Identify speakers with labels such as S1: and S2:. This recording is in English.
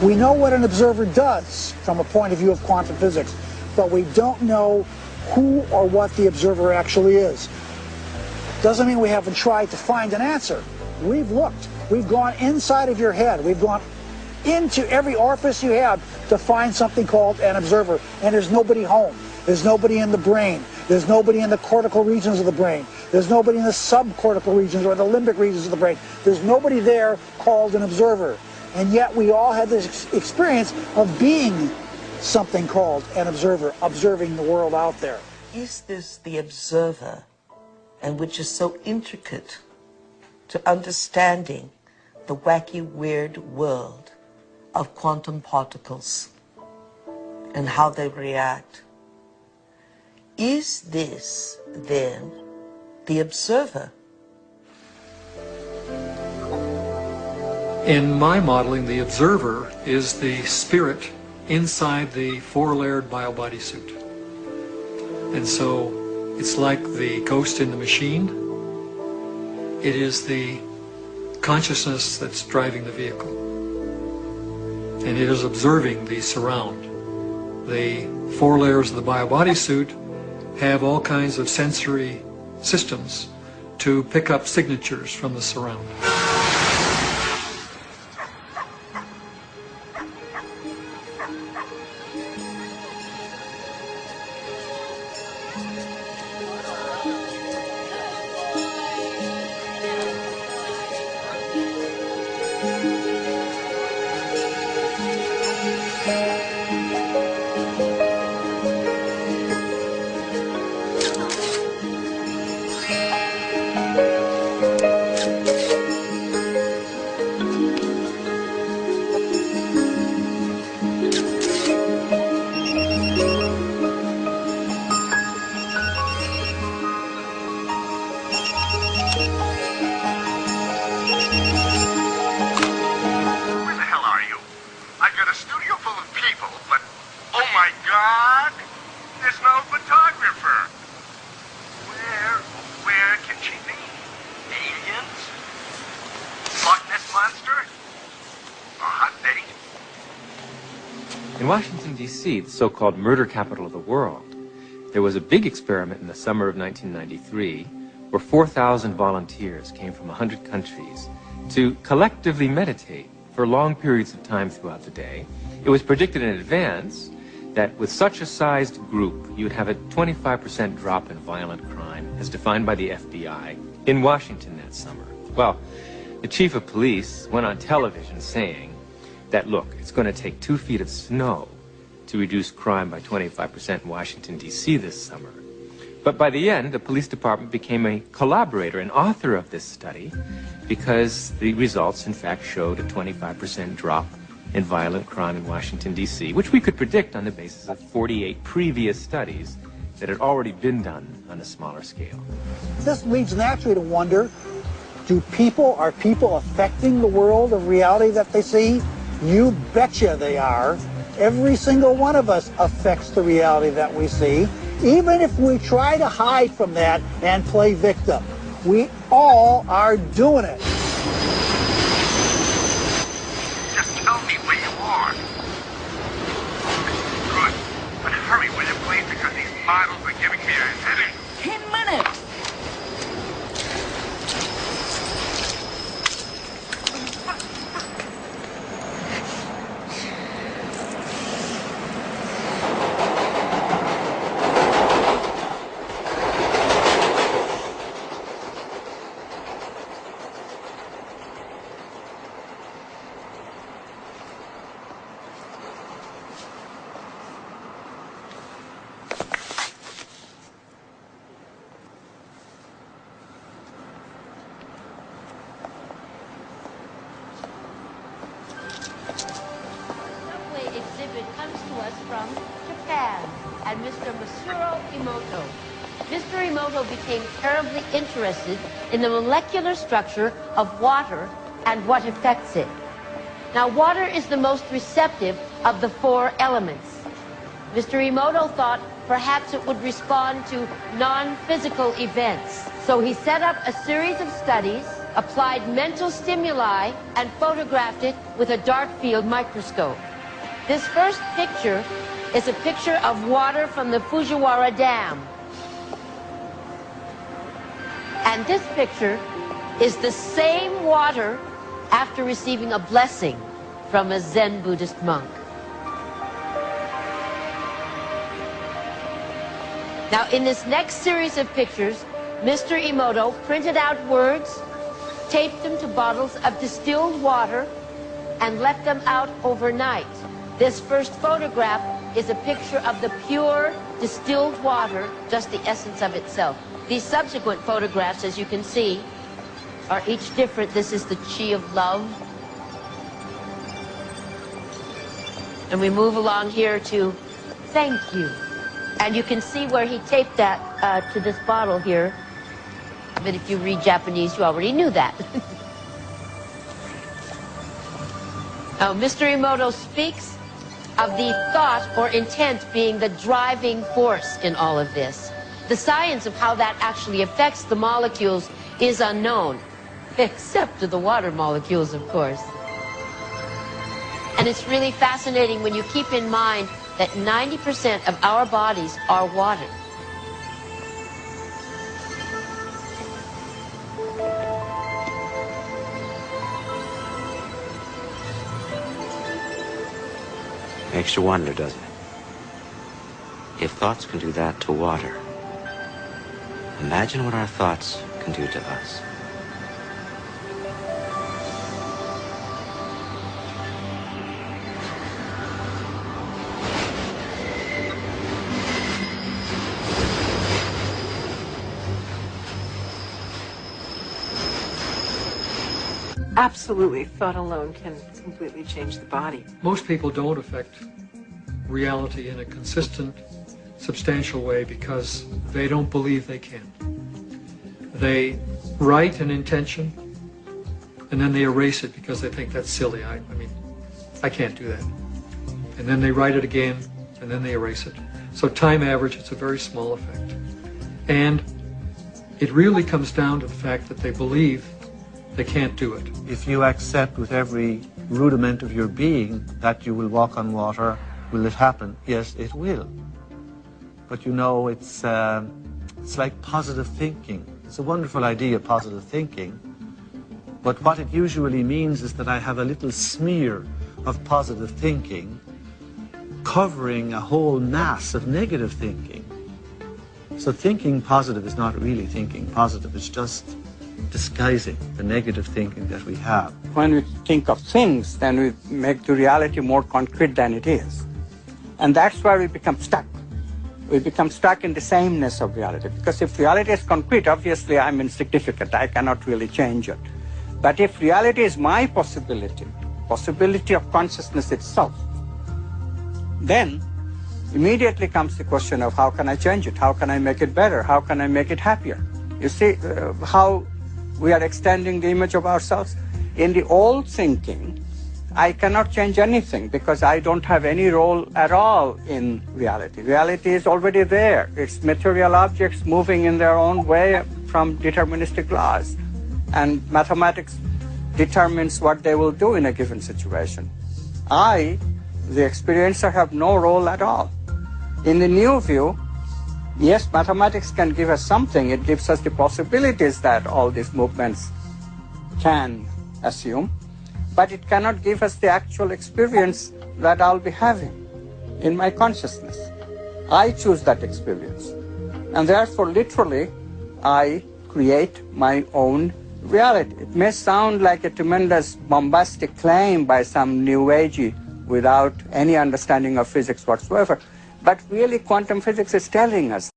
S1: We know what an observer does from a point of view of quantum physics, but we don't know who or what the observer actually is. Doesn't mean we haven't tried to find an answer. We've looked. We've gone inside of your head. We've gone into every orifice you have to find something called an observer, and there's nobody home. There's nobody in the brain. There's nobody in the cortical regions of the brain. There's nobody in the subcortical regions or the limbic regions of the brain. There's nobody there called an observer. And yet we all have this experience of being something called an observer, observing the world out there.
S2: Is this the observer, and which is so intricate to understanding the wacky, weird world of quantum particles and how they react? Is this, then, the observer?
S3: In my modeling, the observer is the spirit inside the four-layered biobody suit. And so it's like the ghost in the machine. It is the consciousness that's driving the vehicle. And it is observing the surround. The four layers of the biobody suit have all kinds of sensory systems to pick up signatures from the surround.
S4: In Washington, D.C., the so-called murder capital of the world, there was a big experiment in the summer of 1993 where 4,000 volunteers came from 100 countries to collectively meditate for long periods of time throughout the day. It was predicted in advance that with such a sized group, you would have a 25% drop in violent crime, as defined by the FBI, in Washington that summer. Well, the chief of police went on television saying that, look, it's going to take 2 feet of snow to reduce crime by 25% in Washington, D.C. this summer. But by the end, the police department became a collaborator and author of this study because the results, in fact, showed a 25% drop in violent crime in Washington, D.C., which we could predict on the basis of 48 previous studies that had already been done on a smaller scale.
S1: This leads naturally to wonder, are people affecting the world of reality that they see? You betcha they are. Every single one of us affects the reality that we see, even if we try to hide from that and play victim. We all are doing it.
S5: Just tell me where you are. Good. But hurry, will you, please, because these models are giving me a headache.
S2: 10 minutes!
S6: Comes to us from Japan and Mr. Masuro Emoto. Mr. Emoto became terribly interested in the molecular structure of water and what affects it. Now, water is the most receptive of the 4 elements. Mr. Emoto thought perhaps it would respond to non-physical events. So he set up a series of studies applied mental stimuli and photographed it with a dark field microscope. This first picture is a picture of water from the Fujiwara Dam. And this picture is the same water after receiving a blessing from a Zen Buddhist monk. Now, in this next series of pictures, Mr. Emoto printed out words, taped them to bottles of distilled water, and left them out overnight. This first photograph is a picture of the pure distilled water, just the essence of itself. These subsequent photographs, as you can see, are each different. This is the chi of love. And we move along here to thank you. And you can see where he taped that to this bottle here. But if you read Japanese, you already knew that. Now, Mr. Emoto speaks of the thought or intent being the driving force in all of this. The science of how that actually affects the molecules is unknown, except to the water molecules, of course. And it's really fascinating when you keep in mind that 90% of our bodies are water.
S7: Makes you wonder, doesn't it? If thoughts can do that to water, imagine what our thoughts can do to us.
S8: Absolutely. Thought alone can completely change the body.
S3: Most people don't affect reality in a consistent, substantial way because they don't believe they can. They write an intention and then they erase it because they think that's silly. I mean, I can't do that. And then they write it again and then they erase it. So time average, it's a very small effect. And it really comes down to the fact that they believe they can't do it.
S9: If you accept with every rudiment of your being that you will walk on water, will it happen? Yes, it will. But you know, it's like positive thinking. It's a wonderful idea, positive thinking. But what it usually means is that I have a little smear of positive thinking covering a whole mass of negative thinking. So thinking positive is not really thinking positive, it's just disguising the negative thinking that we have.
S10: When we think of things, then we make the reality more concrete than it is. And that's where we become stuck. We become stuck in the sameness of reality. Because if reality is concrete, obviously I'm insignificant. I cannot really change it. But if reality is my possibility of consciousness itself, then immediately comes the question of how can I change it? How can I make it better? How can I make it happier? You see how we are extending the image of ourselves? In the old thinking, I cannot change anything because I don't have any role at all in reality. Reality is already there. It's material objects moving in their own way from deterministic laws. And mathematics determines what they will do in a given situation. I, the experiencer, have no role at all. In the new view, yes, mathematics can give us something. It gives us the possibilities that all these movements can assume, but it cannot give us the actual experience that I'll be having in my consciousness. I choose that experience. And therefore, literally, I create my own reality. It may sound like a tremendous bombastic claim by some new agey without any understanding of physics whatsoever, but really quantum physics is telling us